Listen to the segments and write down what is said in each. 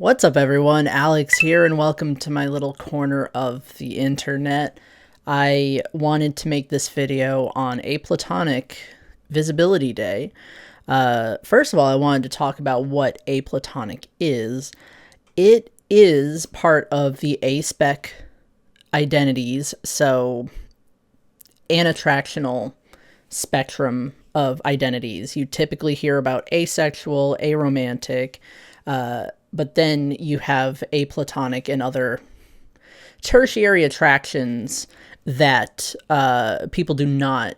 What's up, everyone? Alex here, and welcome to my little corner of the internet. I wanted to make this video on Aplatonic Visibility Day. First of all, I wanted to talk about what Aplatonic is. It is part of the A-spec identities, so an attractional spectrum of identities. You typically hear about asexual, aromantic, but then you have aplatonic and other tertiary attractions that people do not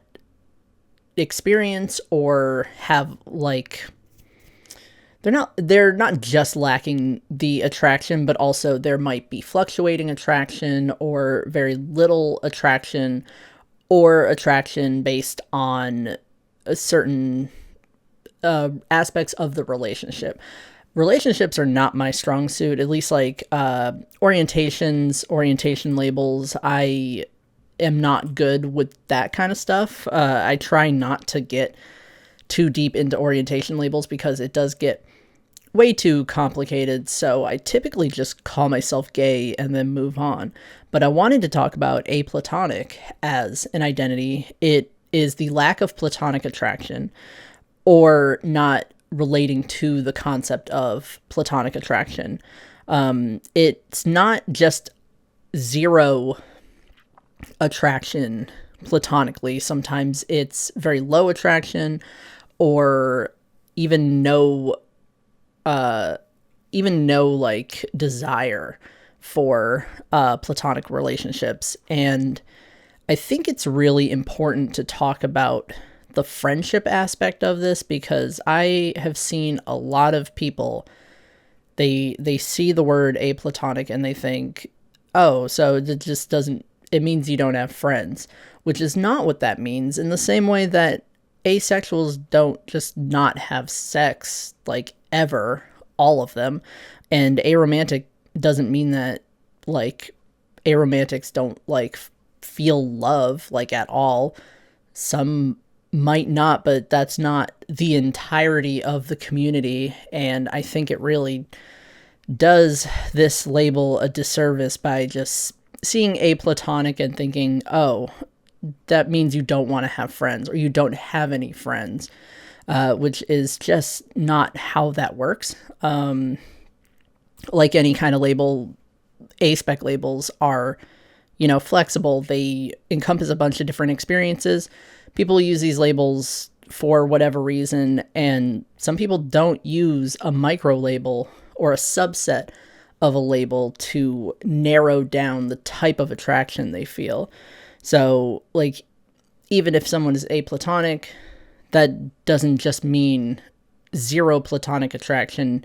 experience or have, like, they're not just lacking the attraction, but also there might be fluctuating attraction or very little attraction, or attraction based on a certain aspects of the relationship. Relationships are not my strong suit, at least like orientation labels. I am not good with that kind of stuff. I try not to get too deep into orientation labels because it does get way too complicated, so I typically just call myself gay and then move on. But I wanted to talk about aplatonic as an identity. It is the lack of platonic attraction, or not relating to the concept of platonic attraction. It's not just zero attraction platonically. Sometimes it's very low attraction, or even no like desire for platonic relationships. And I think it's really important to talk about the friendship aspect of this, because I have seen a lot of people, they see the word aplatonic and they think, oh, so it just doesn't, it means you don't have friends, which is not what that means. In the same way that asexuals don't just not have sex, like, ever, all of them, and aromantic doesn't mean that, like, aromantics don't, like, feel love, like, at all. Some might not, but that's not the entirety of the community, and I think it really does this label a disservice by just seeing aplatonic and thinking, oh, that means you don't want to have friends, or you don't have any friends, which is just not how that works. Like any kind of label, A-spec labels are, flexible. They encompass a bunch of different experiences. People use these labels for whatever reason, and some people don't use a micro label or a subset of a label to narrow down the type of attraction they feel. So, like, even if someone is aplatonic, that doesn't just mean zero platonic attraction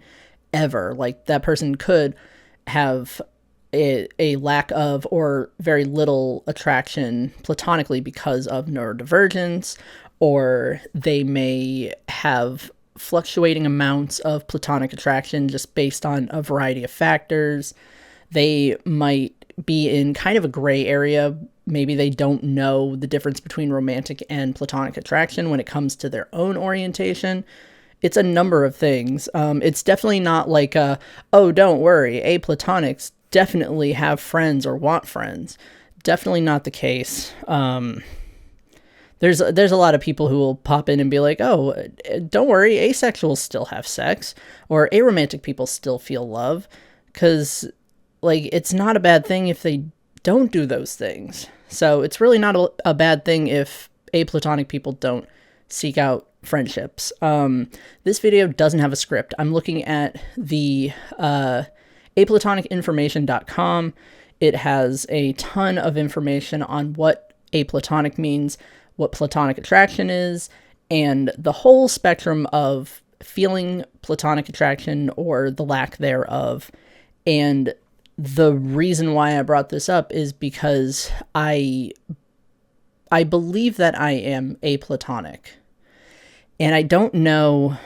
ever. Like, that person could have a lack of or very little attraction platonically because of neurodivergence, or they may have fluctuating amounts of platonic attraction just based on a variety of factors. They might be in kind of a gray area. Maybe they don't know the difference between romantic and platonic attraction when it comes to their own orientation. It's a number of things. It's definitely not like, oh, don't worry, aplatonics definitely have friends or want friends. Definitely not the case. There's a lot of people who will pop in and be like, oh, don't worry, asexuals still have sex, or aromantic people still feel love, because, like, it's not a bad thing if they don't do those things. So it's really not a bad thing if aplatonic people don't seek out friendships. This video doesn't have a script. I'm looking at the aplatonicinformation.com. It has a ton of information on what aplatonic means, what platonic attraction is, and the whole spectrum of feeling platonic attraction or the lack thereof. And the reason why I brought this up is because I believe that I am aplatonic. And I don't know,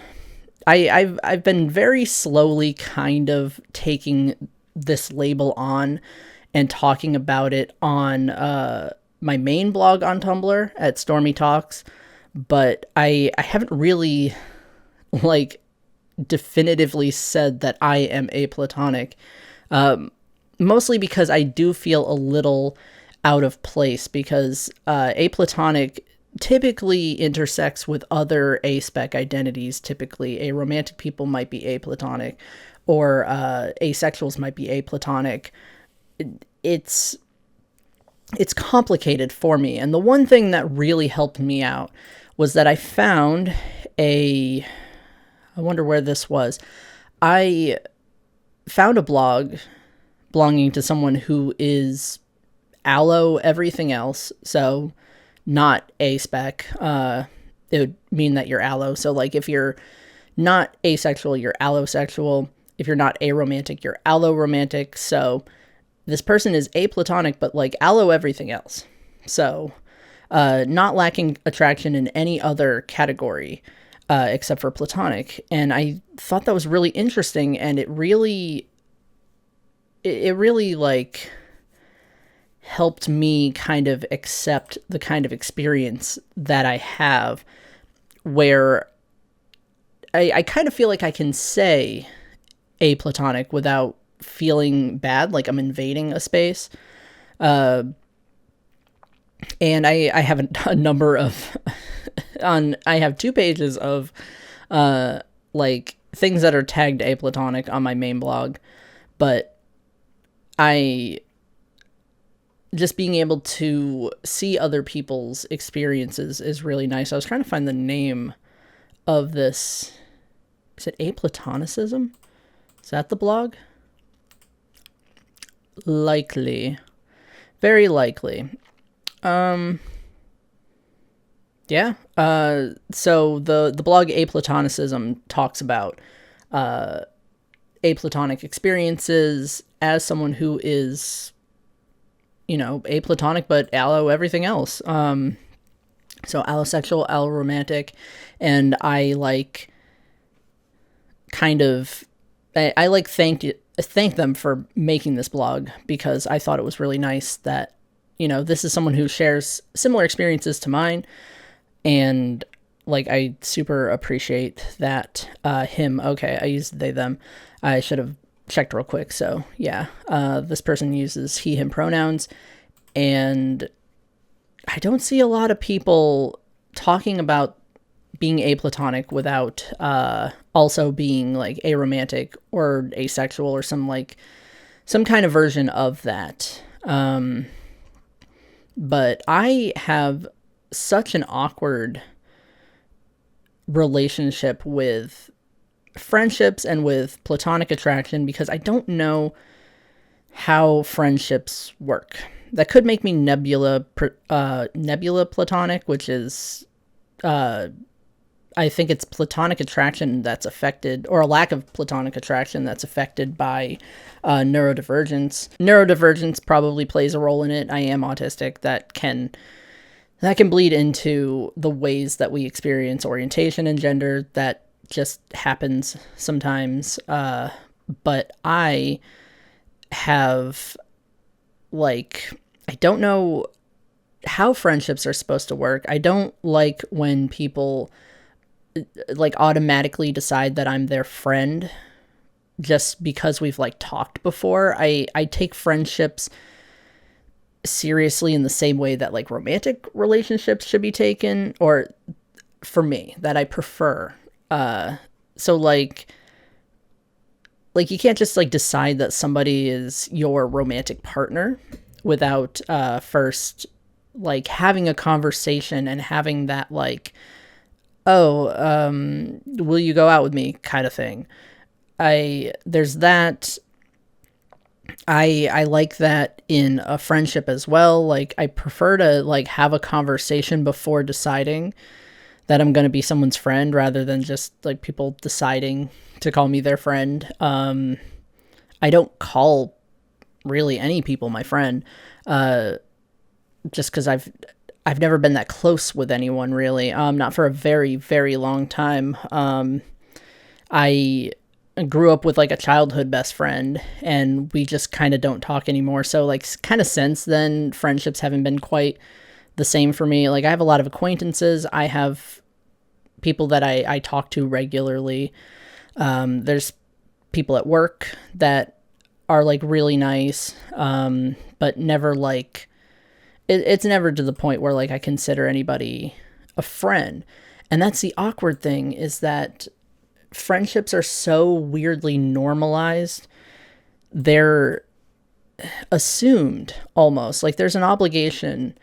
I've been very slowly kind of taking this label on and talking about it on my main blog on Tumblr at Stormy Talks, but I haven't really, like, definitively said that I am aplatonic, mostly because I do feel a little out of place, because aplatonic typically intersects with other aspec identities. Typically, aromantic people might be aplatonic, or asexuals might be aplatonic. It's complicated for me, and the one thing that really helped me out was that I found I wonder where this was. I found a blog belonging to someone who is allo everything else, so not aspec. It would mean that you're allo. So like if you're not asexual, you're allosexual. If you're not aromantic, you're alloromantic. So this person is aplatonic, but like allo everything else. So not lacking attraction in any other category except for platonic. And I thought that was really interesting, and it really like helped me kind of accept the kind of experience that I have, where I kind of feel like I can say aplatonic without feeling bad, like I'm invading a space. And I have a number of I have 2 pages of like things that are tagged aplatonic on my main blog, but I just being able to see other people's experiences is really nice. I was trying to find the name of this. Is it Aplatonicism? Is that the blog? Likely. Very likely. Yeah. So the blog Aplatonicism talks about aplatonic experiences as someone who is, aplatonic but allo everything else. So allosexual, alloromantic, and I like thank them for making this blog, because I thought it was really nice that, this is someone who shares similar experiences to mine, and like I super appreciate that. Him, okay, I used they them. I should have checked real quick. So yeah, this person uses he him pronouns, and I don't see a lot of people talking about being aplatonic without also being like aromantic or asexual or some kind of version of that. But I have such an awkward relationship with friendships and with platonic attraction, because I don't know how friendships work. That could make me nebula platonic, which is I think it's platonic attraction that's affected, or a lack of platonic attraction that's affected by neurodivergence. Neurodivergence probably plays a role in it. I am autistic. That can bleed into the ways that we experience orientation and gender. That just happens sometimes. But I have, I don't know how friendships are supposed to work. I don't like when people automatically decide that I'm their friend just because we've talked before. I take friendships seriously in the same way that romantic relationships should be taken, or for me, that I prefer. So you can't just decide that somebody is your romantic partner without first having a conversation and having that will you go out with me kind of thing. There's that. I like that in a friendship as well. I prefer to have a conversation before deciding that I'm going to be someone's friend, rather than just people deciding to call me their friend. I don't call really any people my friend, just because I've never been that close with anyone, really. Not for a very, very long time. I grew up with a childhood best friend, and we just kind of don't talk anymore. So kind of since then, friendships haven't been quite the same for me. I have a lot of acquaintances. I have people that I talk to regularly. There's people at work that are like really nice, but never like, it's never to the point where like I consider anybody a friend. And that's the awkward thing, is that friendships are so weirdly normalized. They're assumed almost. Like there's an obligation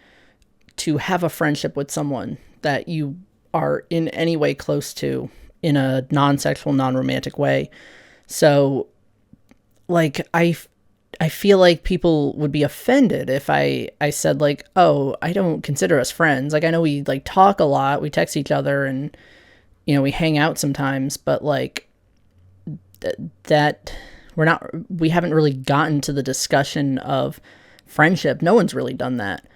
to have a friendship with someone that you are in any way close to in a non-sexual, non-romantic way. So like I feel like people would be offended if I said like, oh, I don't consider us friends. Like I know we like talk a lot, we text each other, and you know, we hang out sometimes, but like that we haven't really gotten to the discussion of friendship. No one's really done that.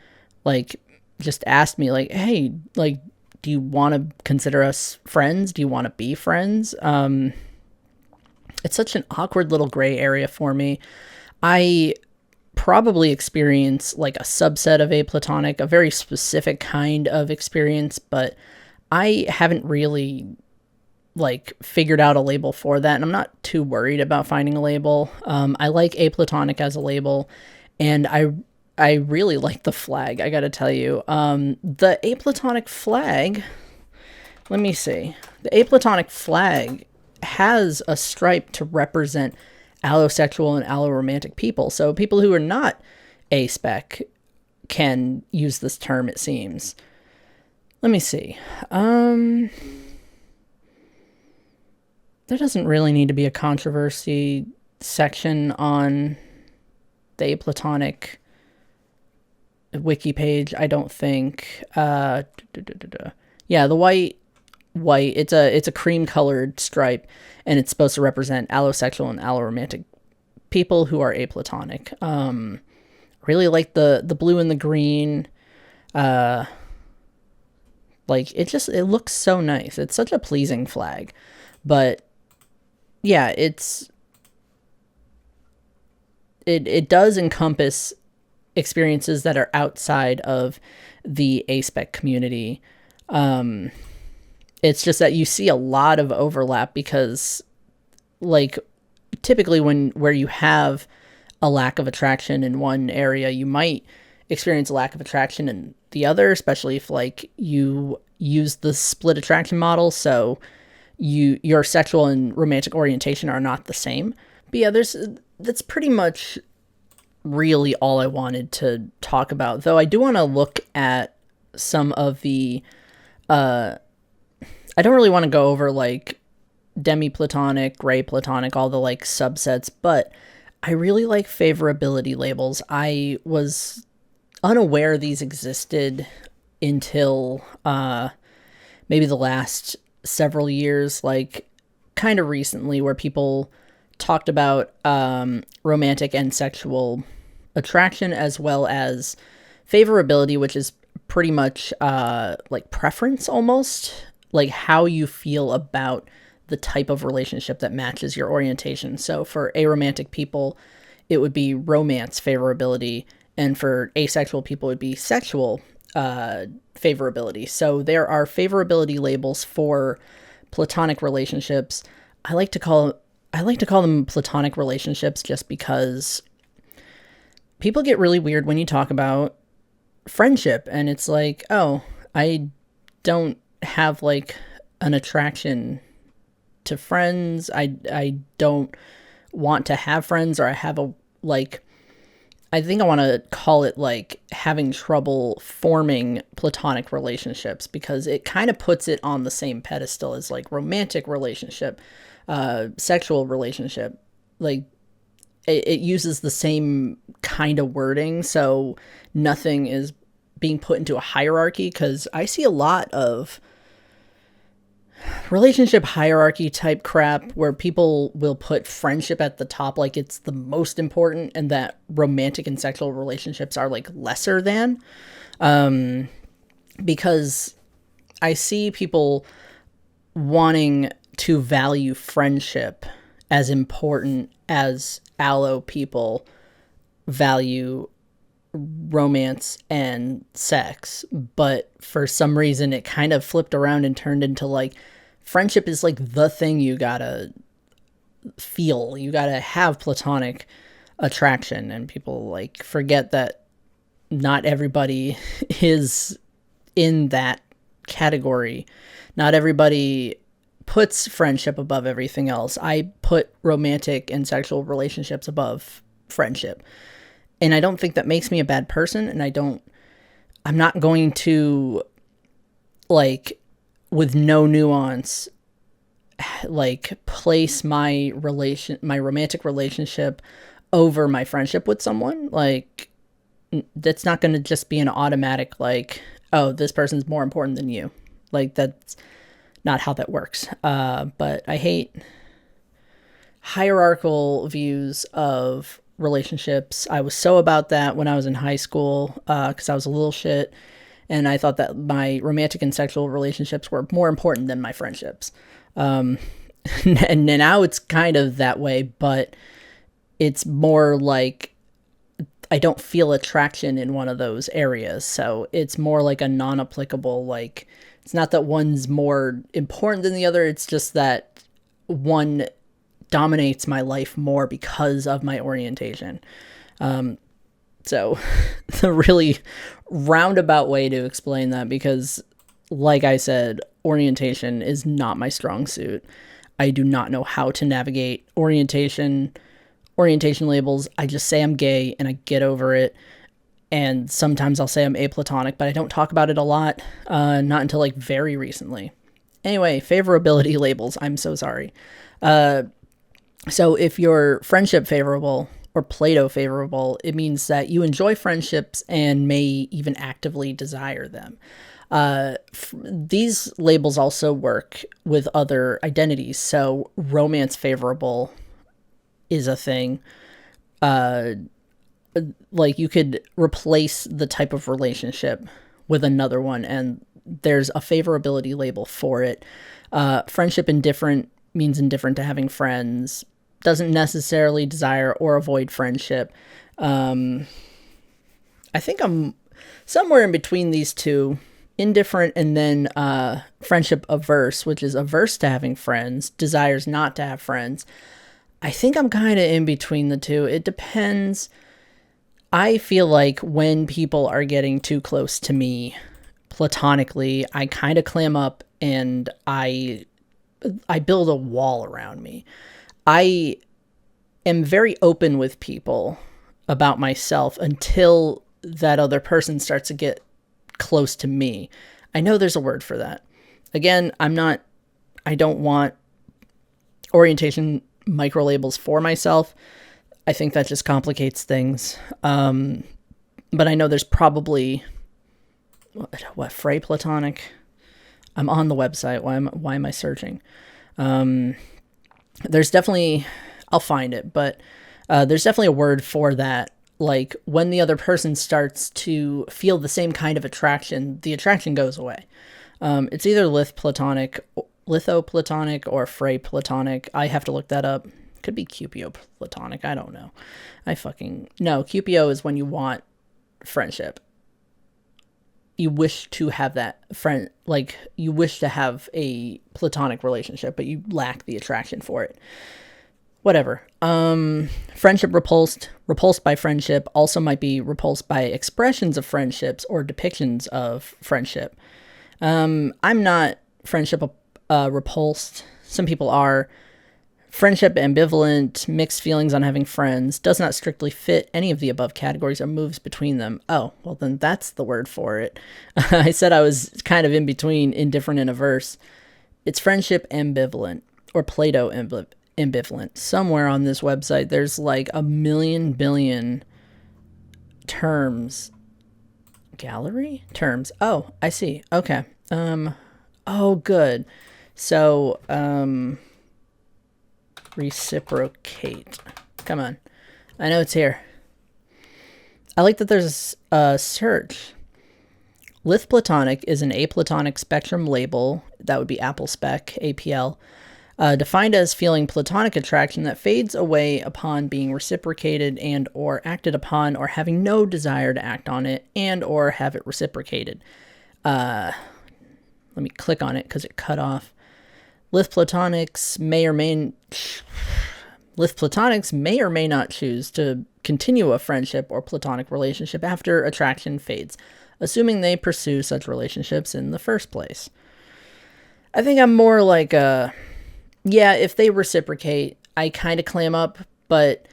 Like just asked me like, hey, like, do you want to consider us friends? Do you want to be friends? It's such an awkward little gray area for me. I probably experience like a subset of aplatonic, a very specific kind of experience, but I haven't really like figured out a label for that, and I'm not too worried about finding a label. I like aplatonic as a label, and I really like the flag, I gotta tell you. The aplatonic flag, let me see. The aplatonic flag has a stripe to represent allosexual and alloromantic people. So people who are not aspec can use this term, it seems. Let me see. There doesn't really need to be a controversy section on the aplatonic wiki page, I don't think. Yeah, the white, it's a cream colored stripe, and it's supposed to represent allosexual and alloromantic people who are aplatonic. Really like the blue and the green. Like it looks so nice. It's such a pleasing flag. But yeah, it does encompass experiences that are outside of the aspec community. It's just that you see a lot of overlap because, like, typically where you have a lack of attraction in one area, you might experience a lack of attraction in the other, especially if, like, you use the split attraction model, so your sexual and romantic orientation are not the same. But yeah, that's pretty much really all I wanted to talk about, though I do want to look at some of the I don't really want to go over like demi-platonic, gray platonic, all the like subsets, but I really like favorability labels. I was unaware these existed until maybe the last several years, like kind of recently, where people talked about romantic and sexual attraction as well as favorability, which is pretty much like preference almost, like how you feel about the type of relationship that matches your orientation. So for aromantic people, it would be romance favorability, and for asexual people, it would be sexual favorability. So there are favorability labels for platonic relationships. I like to call them platonic relationships just because people get really weird when you talk about friendship, and it's like, oh, I don't have like an attraction to friends. I don't want to have friends, or I have a like, I think I want to call it like having trouble forming platonic relationships, because it kind of puts it on the same pedestal as like romantic relationship, sexual relationship. Like it uses the same kind of wording, so nothing is being put into a hierarchy, because I see a lot of relationship hierarchy type crap where people will put friendship at the top like it's the most important, and that romantic and sexual relationships are like lesser than, because I see people wanting to value friendship as important as allo people value romance and sex, but for some reason it kind of flipped around and turned into like friendship is like the thing you gotta feel. You got to have platonic attraction, and people like forget that not everybody is in that category. Not everybody puts friendship above everything else. I put romantic and sexual relationships above friendship. And I don't think that makes me a bad person, and I'm not going to, like, with no nuance, like, place my romantic relationship over my friendship with someone. Like, that's not going to just be an automatic, like, oh, this person's more important than you. Like, that's not how that works. But I hate hierarchical views of relationships. I was so about that when I was in high school, because I was a little shit, and I thought that my romantic and sexual relationships were more important than my friendships. And now it's kind of that way, but it's more like I don't feel attraction in one of those areas. So it's more like a non-applicable, like, it's not that one's more important than the other. It's just that one dominates my life more because of my orientation. So the really roundabout way to explain that, because like I said, orientation is not my strong suit. I do not know how to navigate orientation labels. I just say I'm gay and I get over it. And sometimes I'll say I'm aplatonic, but I don't talk about it a lot. Not until like very recently. Anyway, favorability labels. I'm so sorry. So if you're friendship favorable or Plato favorable, it means that you enjoy friendships and may even actively desire them. These labels also work with other identities. So romance favorable is a thing. Like, you could replace the type of relationship with another one, and there's a favorability label for it. Friendship indifferent means indifferent to having friends. Doesn't necessarily desire or avoid friendship. I think I'm somewhere in between these two. Indifferent, and then friendship averse, which is averse to having friends, desires not to have friends. I think I'm kind of in between the two. It depends. I feel like when people are getting too close to me platonically, I kind of clam up and I build a wall around me. I am very open with people about myself until that other person starts to get close to me. I know there's a word for that. Again, I don't want orientation micro labels for myself. I think that just complicates things. But I know there's probably what Frey Platonic. I'm on the website. Why am I searching? There's definitely, I'll find it, but there's definitely a word for that. Like, when the other person starts to feel the same kind of attraction, the attraction goes away. It's either Lithlatonic, Lithoplatonic, or Frey Platonic. I have to look that up. Could be Cupio Platonic. I don't know. No, Cupio is when you want friendship. You wish to have that friend, like, you wish to have a platonic relationship, but you lack the attraction for it. Whatever. Friendship repulsed by friendship, also might be repulsed by expressions of friendships or depictions of friendship. I'm not friendship repulsed. Some people are. Friendship ambivalent, mixed feelings on having friends, does not strictly fit any of the above categories or moves between them. Oh, well then that's the word for it. I said I was kind of in between indifferent and averse. It's friendship ambivalent, or Plato ambivalent. Somewhere on this website there's like a million billion terms. Gallery? Terms. Oh, I see. Okay. Oh, good. So, reciprocate. Come on. I know it's here. I like that there's a search. Lithlatonic is an aplatonic spectrum label. That would be Apple spec, APL. Defined as feeling platonic attraction that fades away upon being reciprocated and or acted upon, or having no desire to act on it and or have it reciprocated. Let me click on it because it cut off. Lithplatonics may or may... Lithplatonics may or may not choose to continue a friendship or platonic relationship after attraction fades, assuming they pursue such relationships in the first place. I think I'm more like yeah, if they reciprocate, I kind of clam up, but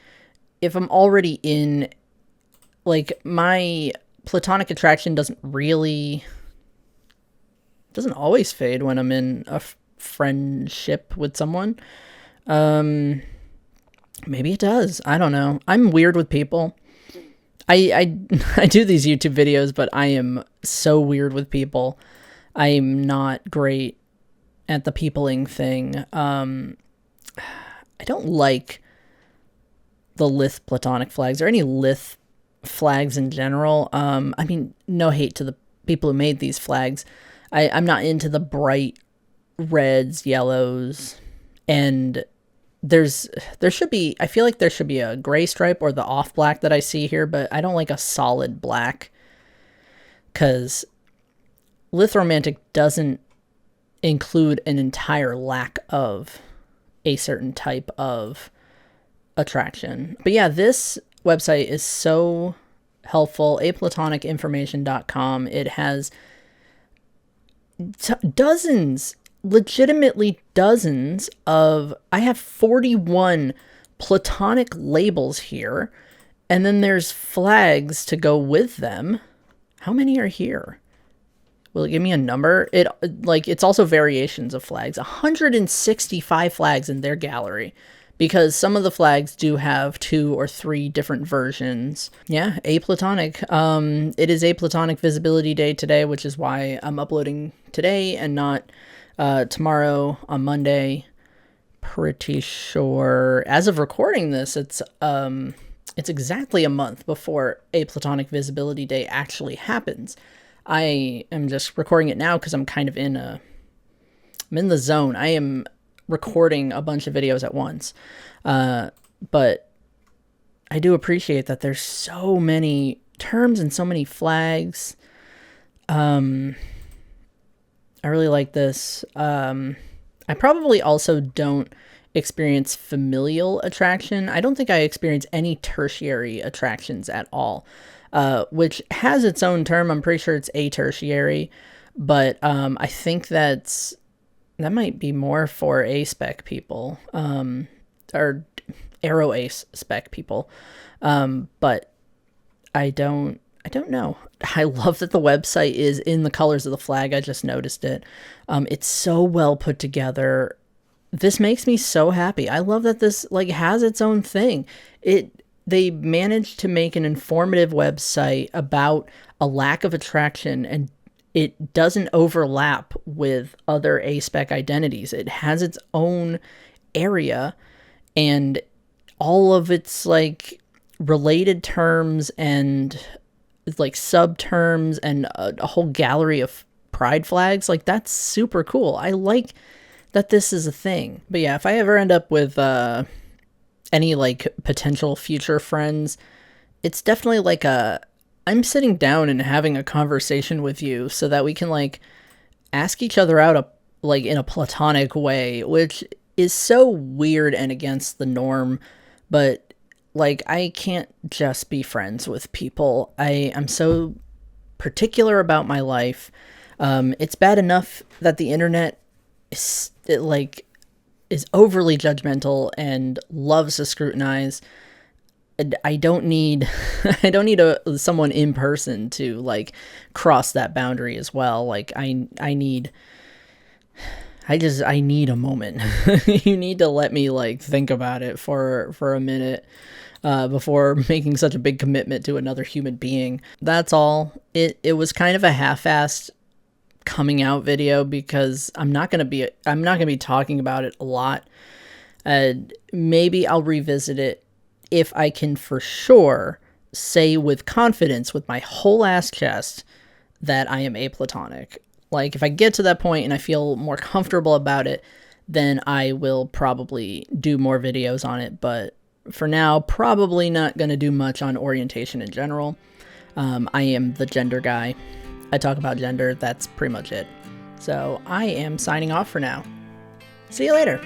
if I'm already in, like, my platonic attraction doesn't always fade when I'm in a friendship with someone. Maybe it does. I don't know. I'm weird with people. I I do these YouTube videos, but I am so weird with people. I'm not great at the peopling thing. I don't like the Lith platonic flags or any Lith flags in general. I mean, no hate to the people who made these flags. I'm not into the bright reds, yellows, and there should be, I feel like there should be a gray stripe or the off black that I see here, but I don't like a solid black, because Lithromantic doesn't include an entire lack of a certain type of attraction. But yeah, this website is so helpful. Aplatonicinformation.com. It has dozens, legitimately dozens of, I have 41 platonic labels here, and then there's flags to go with them. How many are here? Will it give me a number? It's also variations of flags. 165 flags in their gallery, because some of the flags do have 2 or 3 different versions. Yeah, Aplatonic. It is Aplatonic Visibility Day today, which is why I'm uploading today and not tomorrow on Monday. Pretty sure, as of recording this, it's exactly a month before Aplatonic Visibility Day actually happens. I am just recording it now because I'm kind of I'm in the zone. I am recording a bunch of videos at once. But I do appreciate that there's so many terms and so many flags. I really like this. I probably also don't experience familial attraction. I don't think I experience any tertiary attractions at all. Which has its own term. I'm pretty sure it's a tertiary, but I think that might be more for A-spec people, or Aero Ace spec people, but I don't know. I love that the website is in the colors of the flag. I just noticed it. It's so well put together. This makes me so happy. I love that this has its own thing. They managed to make an informative website about a lack of attraction, and it doesn't overlap with other A-spec identities. It has its own area, and all of its related terms and sub-terms and a whole gallery of pride flags. That's super cool. I like that this is a thing. But yeah, if I ever end up with any potential future friends, it's definitely I'm sitting down and having a conversation with you so that we can ask each other out in a platonic way, which is so weird and against the norm. But I can't just be friends with people. I'm so particular about my life. It's bad enough that the internet is overly judgmental and loves to scrutinize. I don't need someone in person to cross that boundary as well. I need a moment. You need to let me think about it for a minute before making such a big commitment to another human being. That's all. It was kind of a half-assed coming out video because I'm not gonna be talking about it a lot. Maybe I'll revisit it if I can for sure say with confidence, with my whole ass chest, that I am aplatonic. If I get to that point and I feel more comfortable about it, then I will probably do more videos on it. But for now, probably not gonna do much on orientation in general. I am the gender guy. I talk about gender. That's pretty much it. So I am signing off for now. See you later.